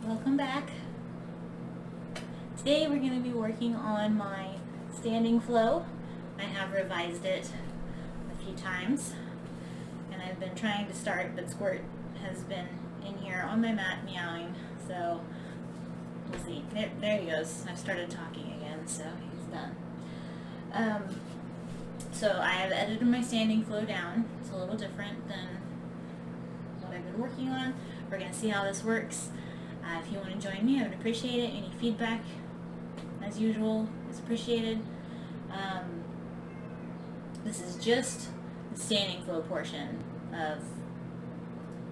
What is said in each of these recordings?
Welcome back. Today we're going to be working on my standing flow. I have revised it a few times and I've been trying to start, but Squirt has been in here on my mat meowing, so we'll see. There he goes. I've started talking again, so he's done. So I have edited my standing flow down. It's a little different than what I've been working on. We're going to see how this works. If you want to join me, I would appreciate it. Any feedback, as usual, is appreciated. This is just the standing flow portion of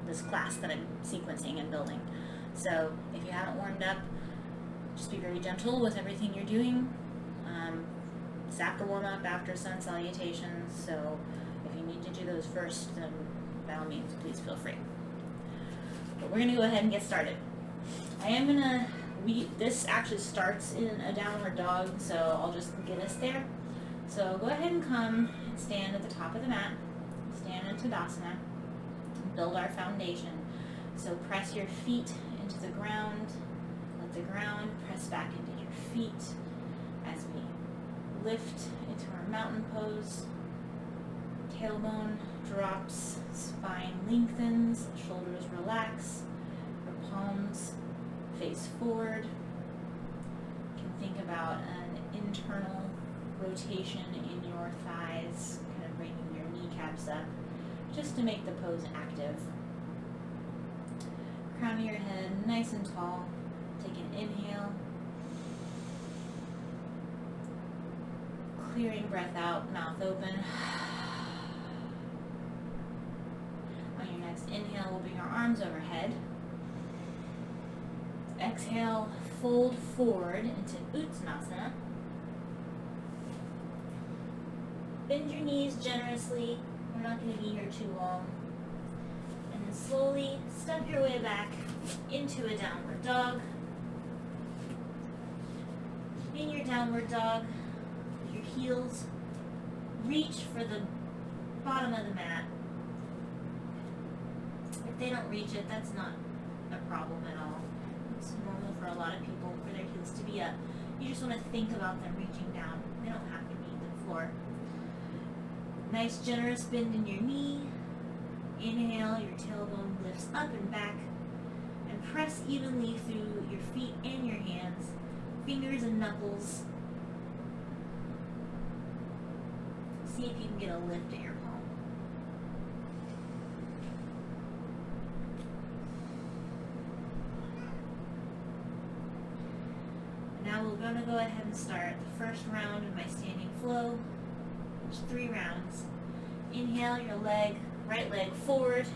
this class that I'm sequencing and building. So if you haven't warmed up, just be very gentle with everything you're doing. It's after warm-up, after sun salutations, so if you need to do those first, then by all means, please feel free. But we're going to go ahead and get started. I am going to, this actually starts in a downward dog, so I'll just get us there. So go ahead and come and stand at the top of the mat, stand in Tadasana, and build our foundation. So press your feet into the ground, let the ground press back into your feet as we lift into our mountain pose. Tailbone drops, spine lengthens, shoulders relax, your palms face forward. You can think about an internal rotation in your thighs, kind of bringing your kneecaps up, just to make the pose active. Crown of your head nice and tall. Take an inhale. Clearing breath out, mouth open. On your next inhale, we'll bring our arms overhead. Exhale, fold forward into Uttanasana. Bend your knees generously. We're not going to be here too long. And then slowly step your way back into a downward dog. In your downward dog, your heels reach for the bottom of the mat. If they don't reach it, that's not a problem at all. It's normal for a lot of people for their heels to be up. You just want to think about them reaching down. They don't have to meet the floor. Nice generous bend in your knee. Inhale, your tailbone lifts up and back. And press evenly through your feet and your hands, fingers and knuckles. See if you can get a lift at your palm. Now we're going to go ahead and start the first round of my standing flow. It's 3 rounds. Inhale your right leg forward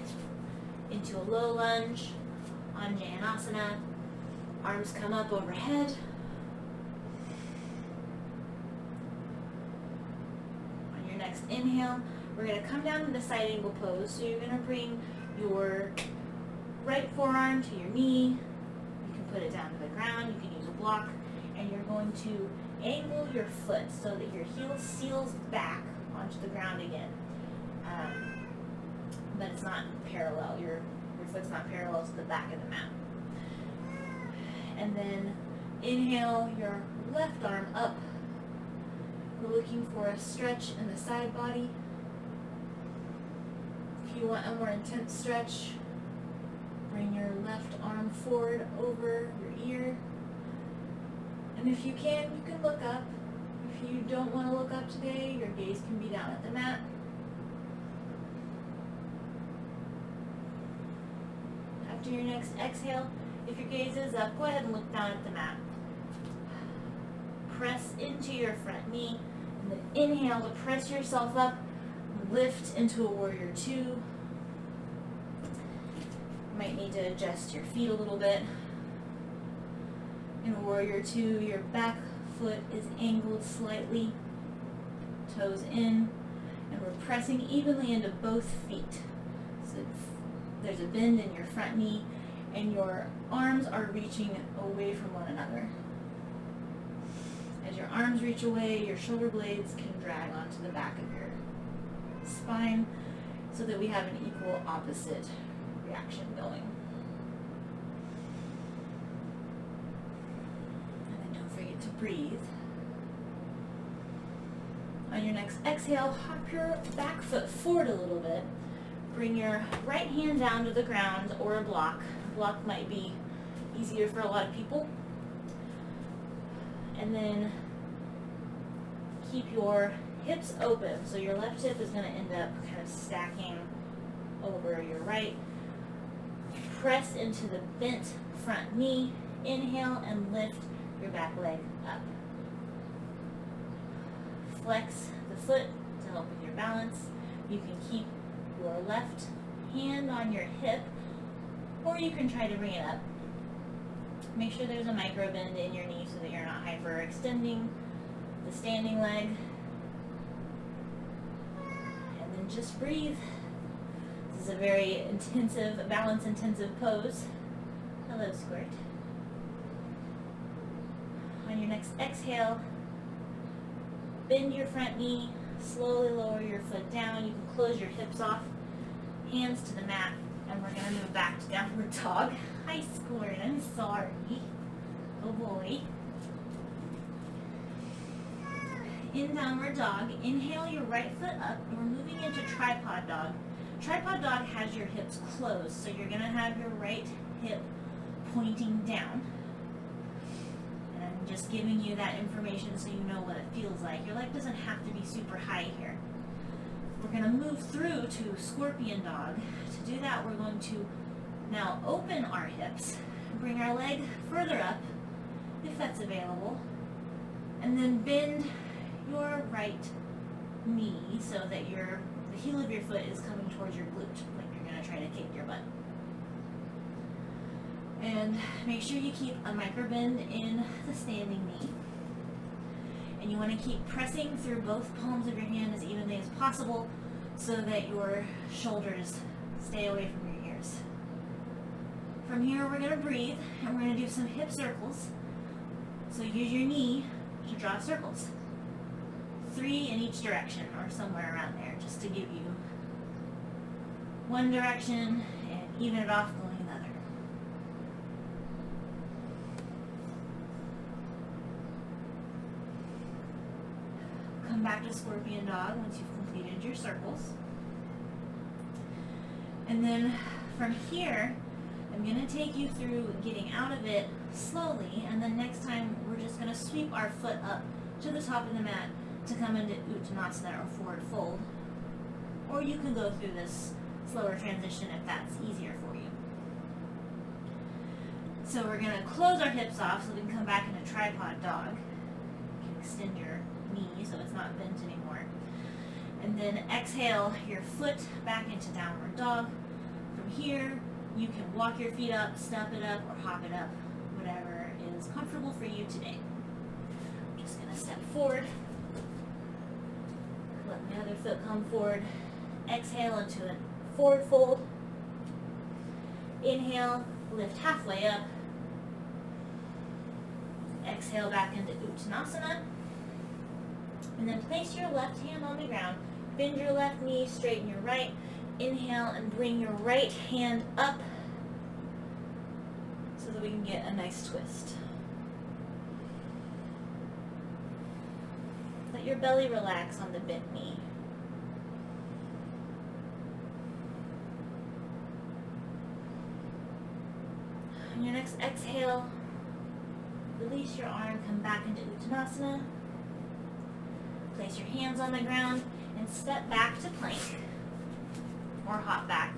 into a low lunge, Anjaneyasana. Arms come up overhead. On your next inhale, we're going to come down to the side angle pose. So you're going to bring your right forearm to your knee. You can put it down to the ground. You can use a block. And you're going to angle your foot so that your heel seals back onto the ground again. But it's not parallel. Your foot's not parallel to the back of the mat. And then inhale your left arm up. We're looking for a stretch in the side body. If you want a more intense stretch, bring your left arm forward over your ear. And if you can look up. If you don't want to look up today, your gaze can be down at the mat. After your next exhale, if your gaze is up, go ahead and look down at the mat. Press into your front knee, and then inhale to press yourself up, lift into a warrior 2. You might need to adjust your feet a little bit. In warrior 2, your back foot is angled slightly, toes in, and we're pressing evenly into both feet. So there's a bend in your front knee, and your arms are reaching away from one another. As your arms reach away, your shoulder blades can drag onto the back of your spine so that we have an equal opposite reaction going. breathe. On your next exhale, hop your back foot forward a little bit. Bring your right hand down to the ground or a block. A block might be easier for a lot of people. And then keep your hips open. So your left hip is going to end up kind of stacking over your right. Press into the bent front knee. Inhale and lift your back leg up. Flex the foot to help with your balance. You can keep your left hand on your hip, or you can try to bring it up. Make sure there's a micro bend in your knee so that you're not hyperextending the standing leg. And then just breathe. This is a very intensive, balance-intensive pose. Hello, Squirt. On your next exhale, bend your front knee, slowly lower your foot down. You can close your hips off, hands to the mat, and we're going to move back to downward dog. Hi, Squirt, I'm sorry. Oh boy. In downward dog, inhale your right foot up, and we're moving into tripod dog. Tripod dog has your hips closed, so you're going to have your right hip pointing down. And I'm just giving you that information so you know what it feels like. Your leg doesn't have to be super high here. We're going to move through to scorpion dog. To do that, we're going to now open our hips, bring our leg further up, if that's available, and then bend your right knee so that the heel of your foot is coming towards your glute, like you're going to try to kick your butt. And make sure you keep a micro bend in the standing knee. And you want to keep pressing through both palms of your hand as evenly as possible so that your shoulders stay away from your ears. From here, we're going to breathe, and we're going to do some hip circles. So use your knee to draw circles. 3 in each direction, or somewhere around there, just to give you one direction and even it off going another. Come back to scorpion dog once you've completed your circles. And then from here, I'm going to take you through getting out of it slowly, and then next time we're just going to sweep our foot up to the top of the mat to come into Uttanasana or forward fold. Or you can go through this slower transition if that's easier for you. So we're going to close our hips off so we can come back into tripod dog. You can extend your knee so it's not bent anymore. And then exhale your foot back into downward dog. From here, you can walk your feet up, step it up, or hop it up, whatever is comfortable for you today. I'm just going to step forward. Let my other foot come forward. Exhale into a forward fold. Inhale, lift halfway up. Exhale back into Uttanasana. And then place your left hand on the ground. Bend your left knee, straighten your right. Inhale and bring your right hand up so that we can get a nice twist. Let your belly relax on the bent knee. On your next exhale, release your arm, come back into Uttanasana. Place your hands on the ground and step back to plank or hop back,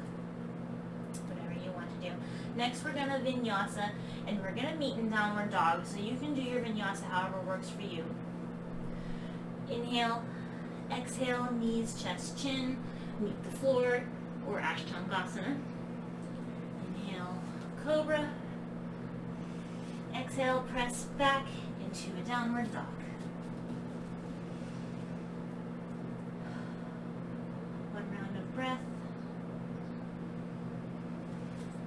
whatever you want to do. Next, we're going to vinyasa, and we're going to meet in downward dog, so you can do your vinyasa however works for you. Inhale, exhale, knees, chest, chin, meet the floor, or Ashtangasana. Inhale, cobra. Exhale, press back into a downward dog. One round of breath.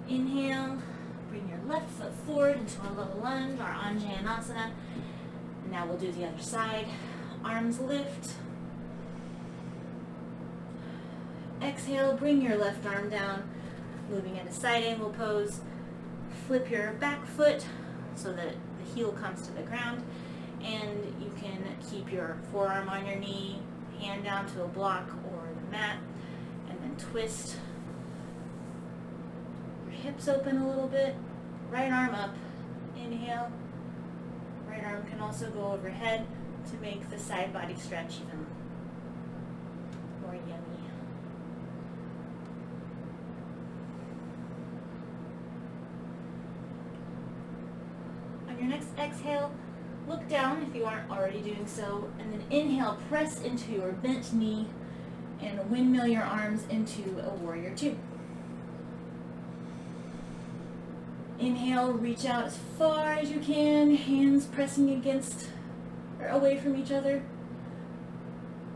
Inhale, bring your left foot forward into a low lunge, or Anjayanasana. And now we'll do the other side. Arms lift. Exhale, bring your left arm down, moving into side angle pose. Flip your back foot so that the heel comes to the ground, and you can keep your forearm on your knee, hand down to a block or the mat, and then twist your hips open a little bit, right arm up, inhale, right arm can also go overhead to make the side body stretch even more yummy. On your next exhale, look down if you aren't already doing so, and then inhale, press into your bent knee and windmill your arms into a warrior two. Inhale, reach out as far as you can, hands pressing against or away from each other.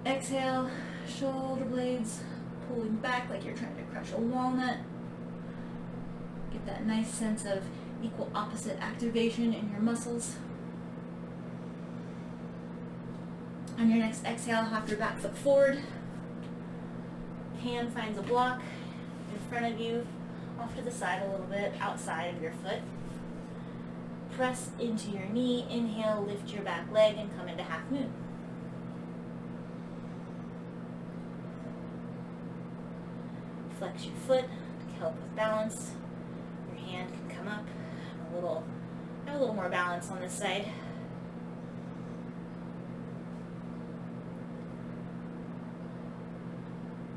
Exhale, shoulder blades pulling back like you're trying to crush a walnut. Get that nice sense of equal opposite activation in your muscles. On your next exhale, hop your back foot forward. Hand finds a block in front of you, off to the side a little bit, outside of your foot. Press into your knee, inhale, lift your back leg and come into half moon. Flex your foot to help with balance. Your hand can come up, have a little more balance on this side.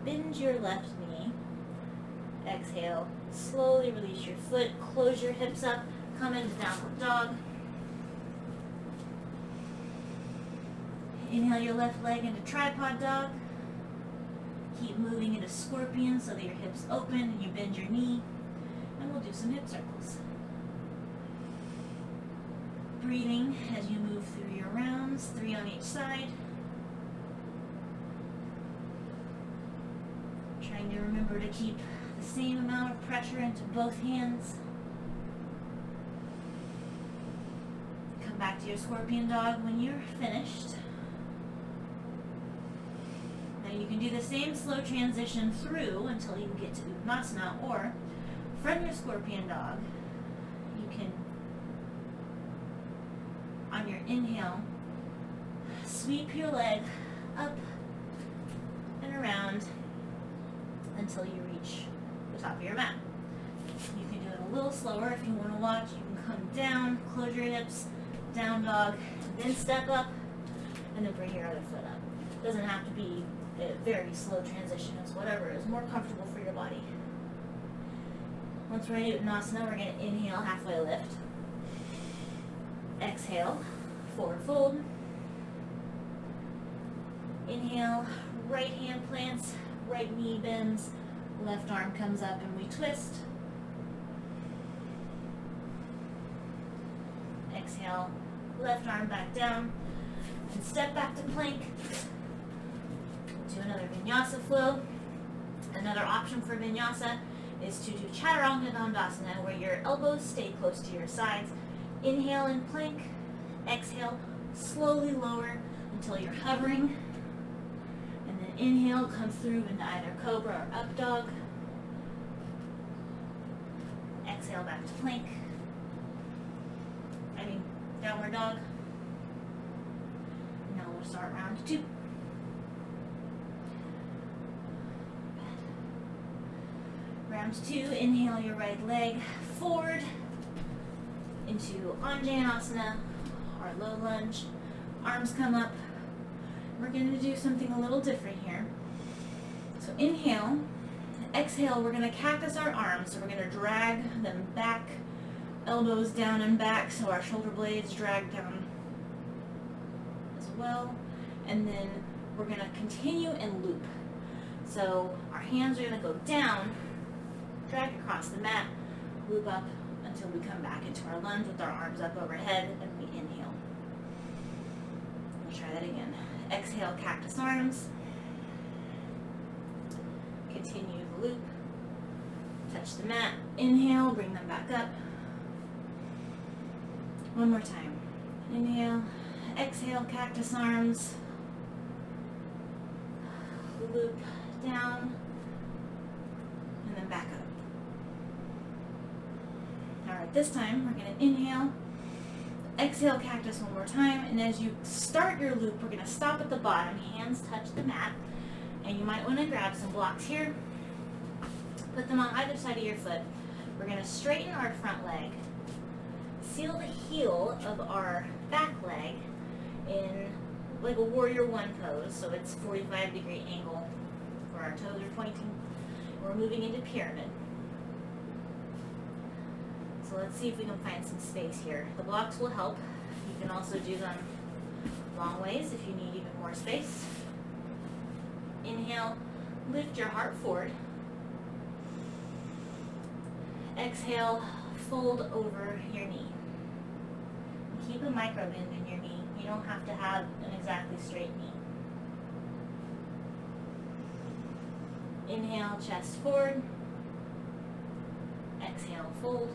Bend your left knee. Exhale, slowly release your foot, close your hips up, come into downward dog. Inhale your left leg into tripod dog. Keep moving into scorpion so that your hips open and you bend your knee. And we'll do some hip circles. Breathing as you move through your rounds, 3 on each side. Trying to remember to keep the same amount of pressure into both hands. Come back to your scorpion dog when you're finished. Now you can do the same slow transition through until you get to Uttanasana, or from your scorpion dog, you can, on your inhale, sweep your leg up and around until you reach the top of your mat. You can do it a little slower if you want to watch. You can come down, close your hips, down dog, then step up, and then bring your other foot up. It doesn't have to be a very slow transition. It's whatever is more comfortable for your body. Once we're in Uttanasana, we're going to inhale, halfway lift. Exhale, forward fold. Inhale, right hand plants, right knee bends, left arm comes up and we twist. Exhale, left arm back down, and step back to plank. Do another vinyasa flow. Another option for vinyasa is to do chaturanga dandasana, where your elbows stay close to your sides. Inhale in plank, exhale, slowly lower until you're hovering. Inhale, come through into either cobra or up dog. Exhale, back to plank. Downward dog. Now we'll start round 2. Round 2, inhale your right leg forward into Anjaneyasana, our low lunge. Arms come up. We're going to do something a little different here. So inhale, exhale, we're going to cactus our arms. So we're going to drag them back, elbows down and back, so our shoulder blades drag down as well. And then we're going to continue and loop. So our hands are going to go down, drag across the mat, loop up until we come back into our lunge with our arms up overhead, and we inhale. We'll try that again. Exhale, cactus arms. Continue the loop. Touch the mat. Inhale, bring them back up. One more time. Inhale, exhale, cactus arms. Loop down, and then back up. All right, this time we're going to inhale, Exhale cactus one more time, and as you start your loop, we're going to stop at the bottom, hands touch the mat, and you might want to grab some blocks here, put them on either side of your foot. We're going to straighten our front leg, seal the heel of our back leg in like a warrior one pose, so it's 45-degree angle where our toes are pointing. We're moving into pyramid. So let's see if we can find some space here. The blocks will help. You can also do them long ways if you need even more space. Inhale, lift your heart forward. Exhale, fold over your knee. Keep a micro bend in your knee. You don't have to have an exactly straight knee. Inhale, chest forward. Exhale, fold.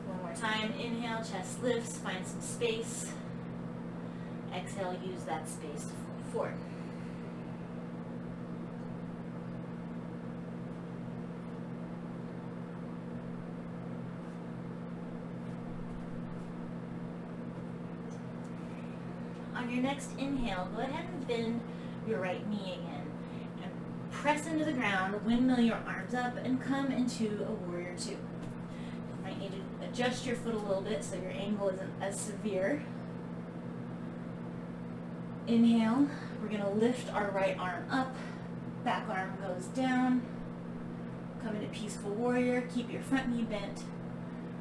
One more time. Inhale, chest lifts, find some space. Exhale, use that space to fold forward. On your next inhale, go ahead and bend your right knee again. And press into the ground, windmill your arms up, and come into a warrior two. You might need to adjust your foot a little bit so your angle isn't as severe. Inhale, we're going to lift our right arm up, back arm goes down. Come into peaceful warrior, keep your front knee bent.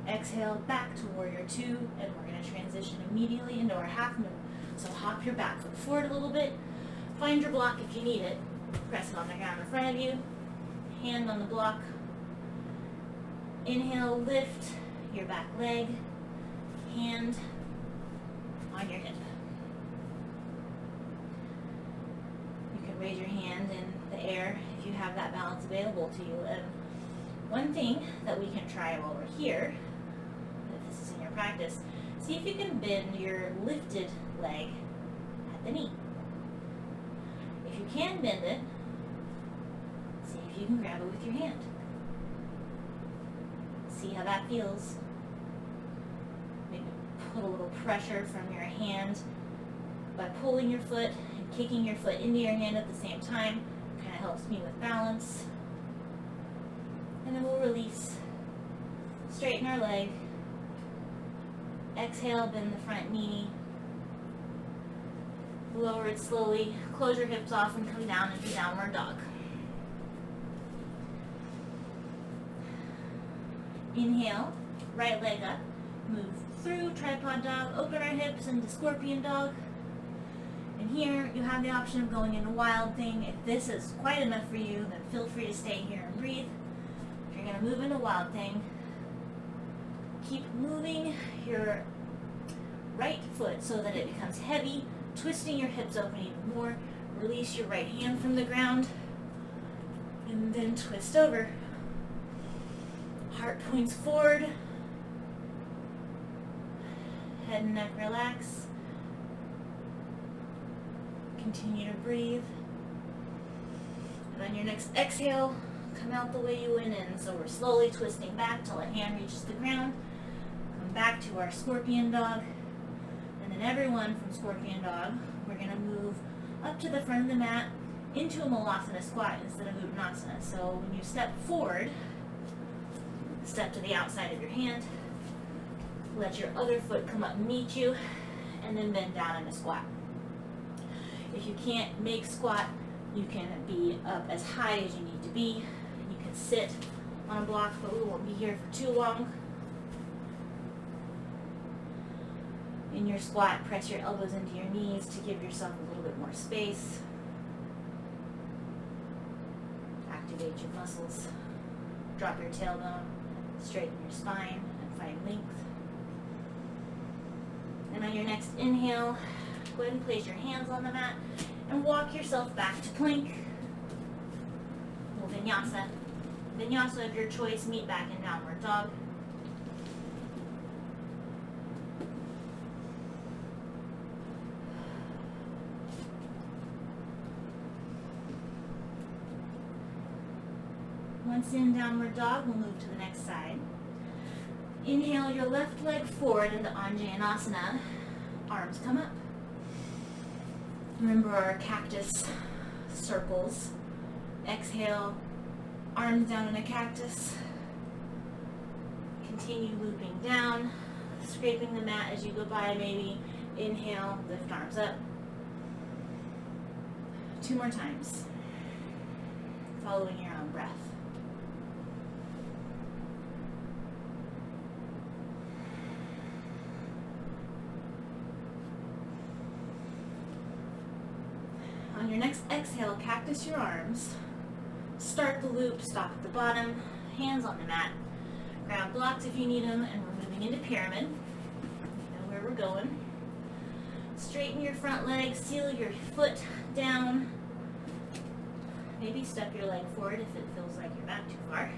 Exhale, back to warrior two, and we're going to transition immediately into our half moon. So hop your back foot forward a little bit. Find your block if you need it. Press it on the ground in front of you. Hand on the block. Inhale, lift your back leg. Hand on your hip. You can raise your hand in the air if you have that balance available to you. And one thing that we can try while we're here, if this is in your practice, see if you can bend your lifted leg at the knee. If you can bend it, see if you can grab it with your hand. See how that feels. Maybe put a little pressure from your hand by pulling your foot and kicking your foot into your hand at the same time. Kind of helps me with balance. And then we'll release. Straighten our leg. Exhale, bend the front knee. Lower it slowly. Close your hips off and come down into downward dog. Inhale, right leg up. Move through tripod dog. Open our hips into scorpion dog. And here you have the option of going into wild thing. If this is quite enough for you, then feel free to stay here and breathe. If you're going to move into wild thing, keep moving your right foot so that it becomes heavy, twisting your hips open even more. Release your right hand from the ground, and then twist over. Heart points forward. Head and neck relax. Continue to breathe. And on your next exhale, come out the way you went in. So we're slowly twisting back till a hand reaches the ground. Come back to our scorpion dog. And then everyone from scorpion dog, we're going to move up to the front of the mat into a malasana squat instead of uttanasana. So when you step forward, step to the outside of your hand. Let your other foot come up and meet you, and then bend down in a squat. If you can't make squat, you can be up as high as you need to be. You can sit on a block, but we won't be here for too long. In your squat, press your elbows into your knees to give yourself a little bit more space. Activate your muscles. Drop your tailbone, straighten your spine, and find length. And on your next inhale, go ahead and place your hands on the mat and walk yourself back to plank. We'll vinyasa. Vinyasa of your choice, meet back in downward dog. Once in downward dog, we'll move to the next side. Inhale your left leg forward into Anjaneyasana. Arms come up. Remember our cactus circles. Exhale, arms down in a cactus. Continue looping down, scraping the mat as you go by maybe. Inhale, lift arms up. 2 more times, following your own breath. On your next exhale, cactus your arms. Start the loop, stop at the bottom, hands on the mat. Grab blocks if you need them, and we're moving into pyramid. You know where we're going. Straighten your front leg, seal your foot down. Maybe step your leg forward if it feels like you're not too far.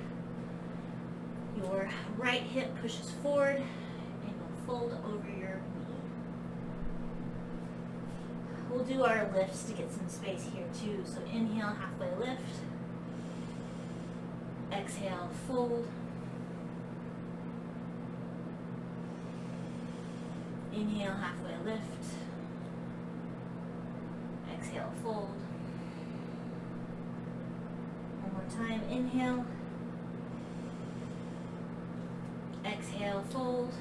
Your right hip pushes forward, and you'll fold over your knee. We'll do our lifts to get some space here too. So inhale, halfway lift. Exhale, fold. Inhale, halfway lift. Exhale, fold. One more time, inhale. Exhale, fold.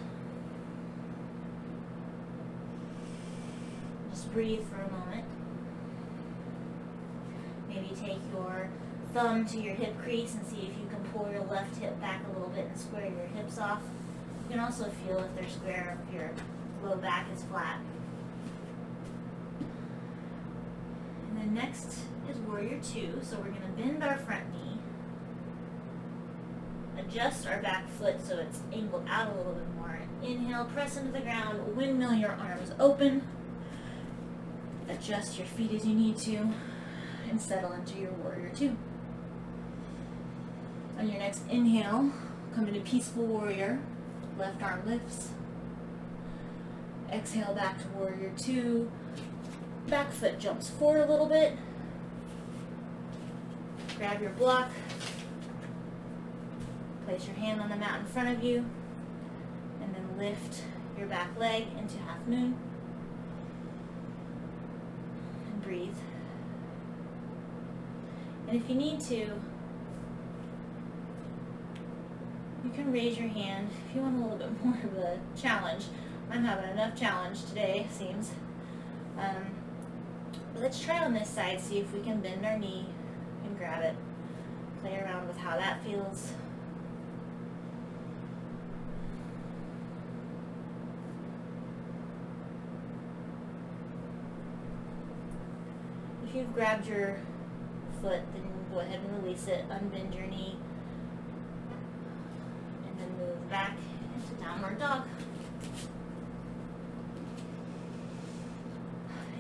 Just breathe for a moment. Maybe take your thumb to your hip crease and see if you can pull your left hip back a little bit and square your hips off. You can also feel if they're square, if your low back is flat. And then next is Warrior Two. So we're going to bend our front knee, adjust our back foot so it's angled out a little bit more. Inhale, press into the ground, windmill your arms open, adjust your feet as you need to, and settle into your Warrior Two. On your next inhale, come into Peaceful Warrior, left arm lifts. Exhale back to Warrior Two. Back foot jumps forward a little bit. Grab your block. Place your hand on the mat in front of you. And then lift your back leg into half moon. And breathe. And if you need to, you can raise your hand if you want a little bit more of a challenge. I'm having enough challenge today, it seems. But let's try on this side, see if we can bend our knee and grab it. Play around with how that feels. If you've grabbed your foot, then go ahead and release it, unbend your knee, and then move back into Downward Dog.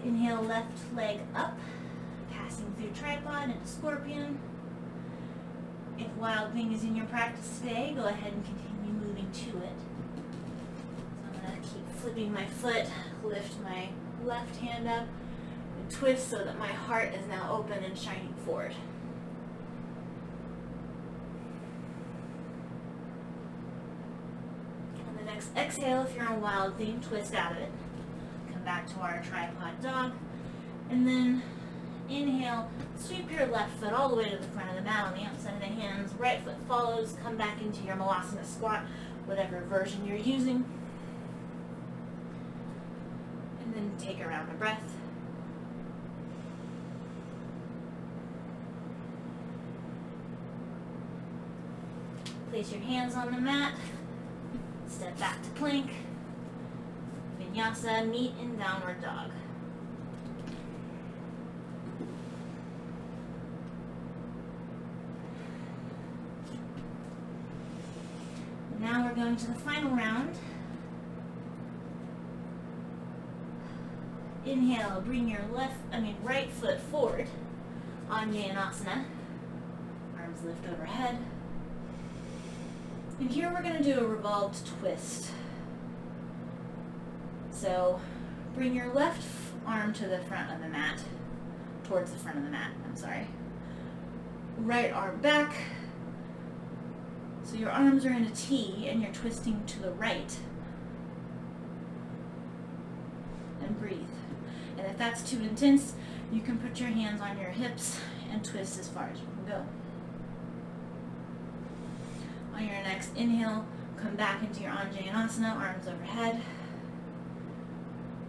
Inhale, left leg up, passing through tripod into scorpion. If Wild Wing is in your practice today, go ahead and continue moving to it. So I'm going to keep flipping my foot, lift my left hand up, and twist so that my heart is now open and shining forward. On the next exhale, if you're on Wild Wing, twist out of it. Back to our tripod dog, and then inhale, sweep your left foot all the way to the front of the mat on the outside of the hands, right foot follows, come back into your Malasana squat, whatever version you're using, and then take a round of breath. Place your hands on the mat, step back to plank. Vinyasa, meet in Downward Dog. Now we're going to the final round. Inhale, bring your right foot forward, Anjaneyasana. Arms lift overhead. And here we're going to do a revolved twist. So bring your left arm to the front of the mat, towards the front of the mat, I'm sorry. Right arm back, So your arms are in a T and you're twisting to the right. And breathe. And if that's too intense, you can put your hands on your hips and twist as far as you can go. On your next inhale, come back into your Anjaneyasana, arms overhead.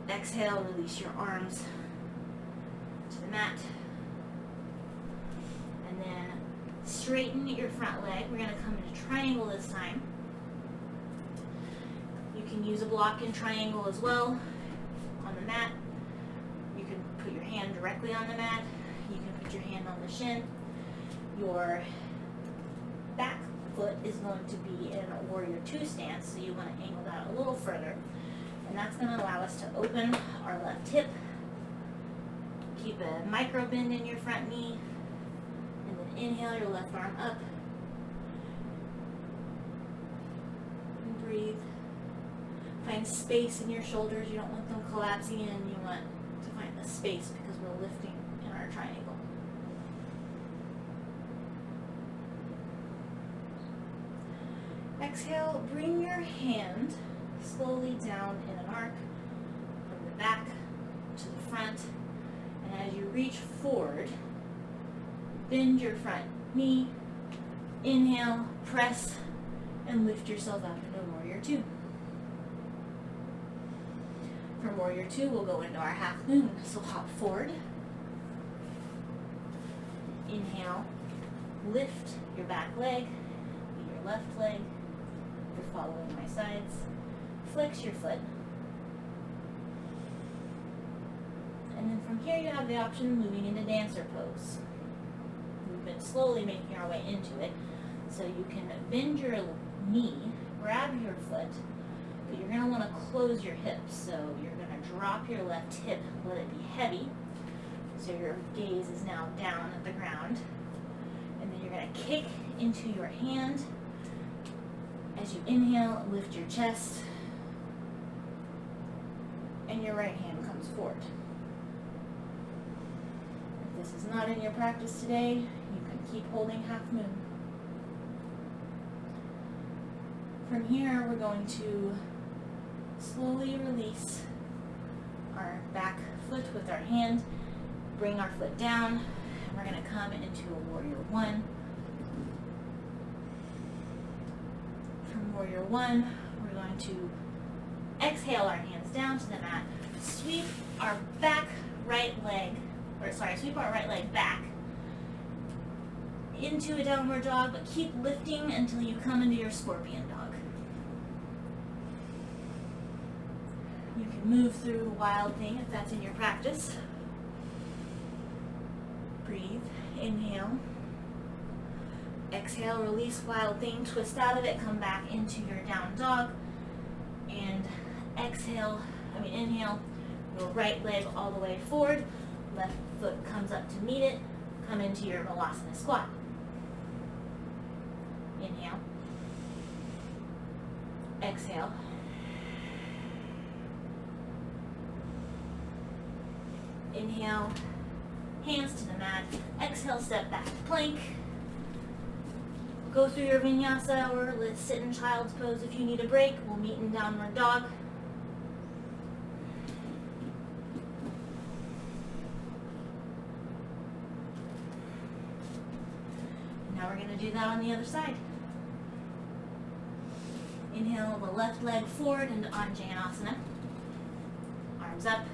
Exhale, release your arms to the mat. And then straighten your front leg. We're going to come into triangle this time. You can use a block in triangle as well on the mat. You can put your hand directly on the mat. You can put your hand on the shin. Your back foot is going to be in a warrior two stance, so you want to angle that a little further. And that's going to allow us to open our left hip. Keep a micro bend in your front knee. And then inhale your left arm up. And breathe. Find space in your shoulders. You don't want them collapsing in. You want to find the space because we're lifting in our triangle. Exhale, bring your hand slowly down in an arc from the back to the front. And as you reach forward, bend your front knee. Inhale, press, and lift yourself up into warrior two. From warrior two, we'll go into our half moon. So hop forward. Inhale, lift your back leg, your left leg. If you're following my sides, flex your foot. And then from here you have the option of moving into dancer pose. We've been slowly making our way into it. So you can bend your knee, grab your foot, but you're going to want to close your hips. So you're going to drop your left hip, let it be heavy. So your gaze is now down at the ground. And then you're going to kick into your hand. As you inhale, lift your chest. And your right hand comes forward. If this is not in your practice today, you can keep holding half moon. From here, we're going to slowly release our back foot with our hand, bring our foot down, and we're going to come into a warrior one. From warrior one, we're going to exhale our hands down to the mat, sweep our right leg back into a downward dog, but keep lifting until you come into your scorpion dog. You can move through wild thing if that's in your practice. Breathe, inhale. Exhale, release wild thing, twist out of it, come back into your down dog. And inhale, your right leg all the way forward, left foot comes up to meet it, come into your Malasana squat. Inhale. Exhale. Inhale, hands to the mat. Exhale, step back to plank. Go through your vinyasa or let's sit in child's pose if you need a break. We'll meet in downward dog. Now we're going to do that on the other side. Inhale the left leg forward into Anjaneyasana. Arms up.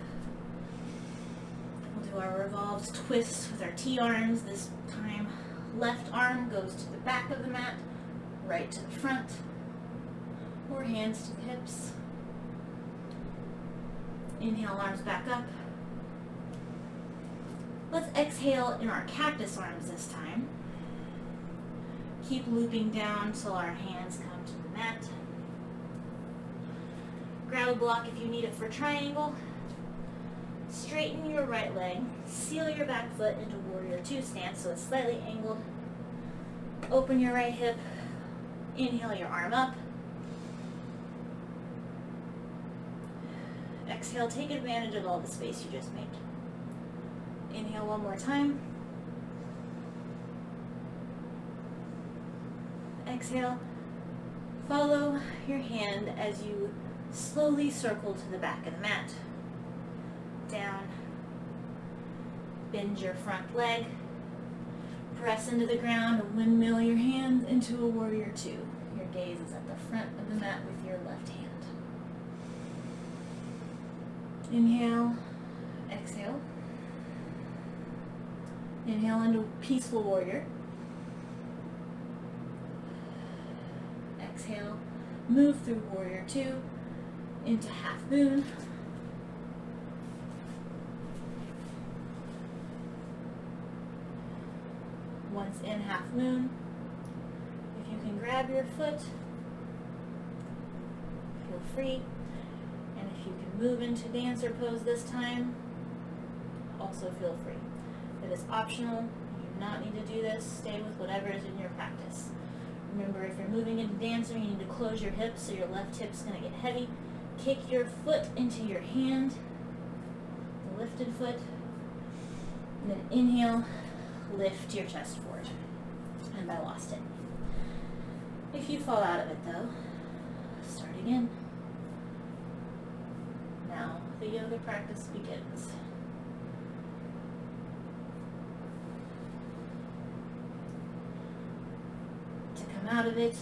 We'll do our revolved twists with our T-arms. This time, left arm goes to the back of the mat, right to the front, or hands to the hips. Inhale, arms back up. Let's exhale in our cactus arms this time. Keep looping down till our hands come to the mat. Grab a block if you need it for triangle. Straighten your right leg. Seal your back foot into warrior two stance so it's slightly angled. Open your right hip. Inhale your arm up. Exhale, take advantage of all the space you just made. Inhale one more time. Exhale, Follow your hand as you slowly circle to the back of the mat. Down. Bend your front leg. Press into the ground and windmill your hands into a warrior two. Your gaze is at the front of the mat with your left hand. Inhale, exhale. Inhale into peaceful warrior. Exhale, move through warrior two into half moon. Once in half moon, if you can grab your foot, feel free. And if you can move into dancer pose this time, also feel free. It is optional. You do not need to do this. Stay with whatever is in your practice. Remember, if you're moving into dancer, you need to close your hips so your left hip's going to get heavy. Kick your foot into your hand, the lifted foot, and then inhale, lift your chest forward. And I lost it. If you fall out of it though, start again. Now the yoga practice begins. To come out of it,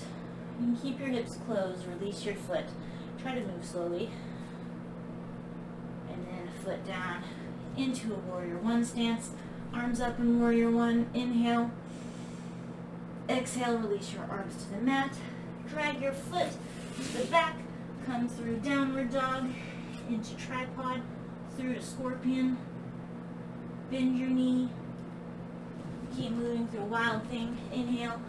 you can keep your hips closed, release your foot. Try to move slowly. And then foot down into a warrior one stance. Arms up in warrior one. Inhale. Exhale, release your arms to the mat. Drag your foot to the back. Come through downward dog into tripod, through to scorpion. Bend your knee. Keep moving through wild thing. Inhale.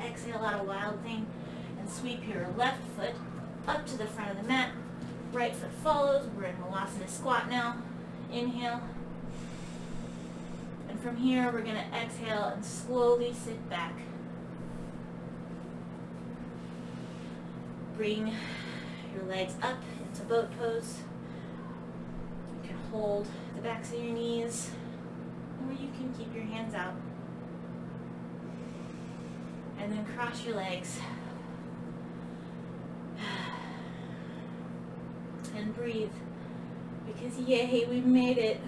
Exhale out of wild thing and sweep your left foot up to the front of the mat. Right foot follows. We're in Malasana squat now. Inhale. And from here, we're going to exhale and slowly sit back. Bring your legs up into boat pose. You can hold the backs of your knees, or you can keep your hands out. And then cross your legs. And breathe, because yay, we made it.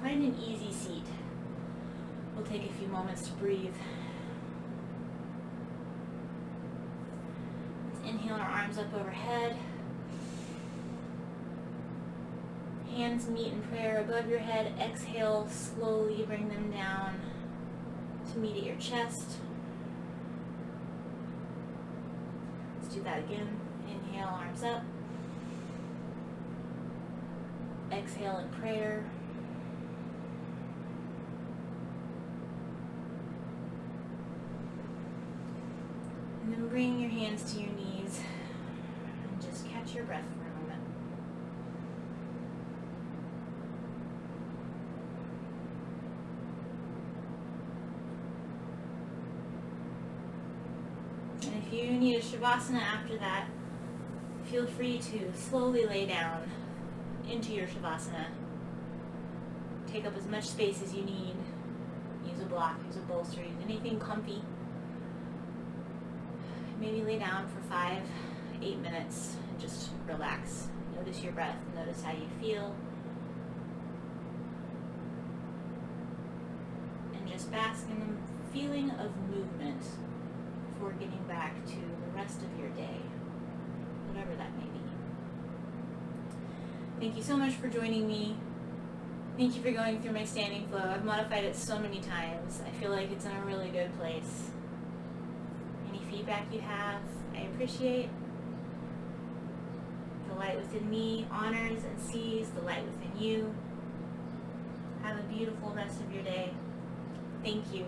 Find an easy seat. We'll take a few moments to breathe. Let's inhale our arms up overhead. Hands meet in prayer above your head. Exhale, slowly bring them down to meet at your chest. Let's do that again. Inhale, arms up. Exhale in prayer. And then bring your hands to your knees and just catch your breath for a moment. And if you need a Shavasana after that, feel free to slowly lay down into your Shavasana. Take up as much space as you need. Use a block, use a bolster, use anything comfy. Maybe lay down for 5-8 minutes and just relax. Notice your breath, notice how you feel. And just bask in the feeling of movement before getting back to the rest of your day, whatever that may be. Thank you so much for joining me. Thank you for going through my standing flow. I've modified it so many times. I feel like it's in a really good place. Any feedback you have, I appreciate. The light within me honors and sees the light within you. Have a beautiful rest of your day. Thank you.